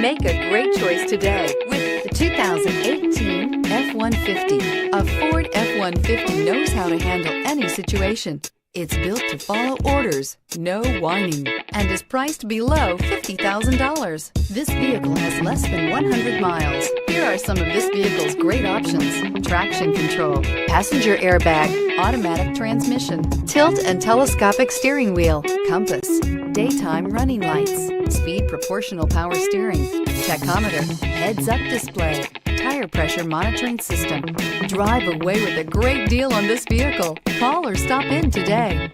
Make a great choice today with the 2018 F-150. A Ford F-150 knows how to handle any situation. It's built to follow orders, no whining, and is priced below $50,000. This vehicle has less than 100 miles. Here are some of this vehicle's great options: traction control, passenger airbag, automatic transmission, tilt and telescopic steering wheel, compass, daytime running lights, speed proportional power steering, tachometer, heads-up display, tire pressure monitoring system. Drive away with a great deal on this vehicle. Call or stop in today.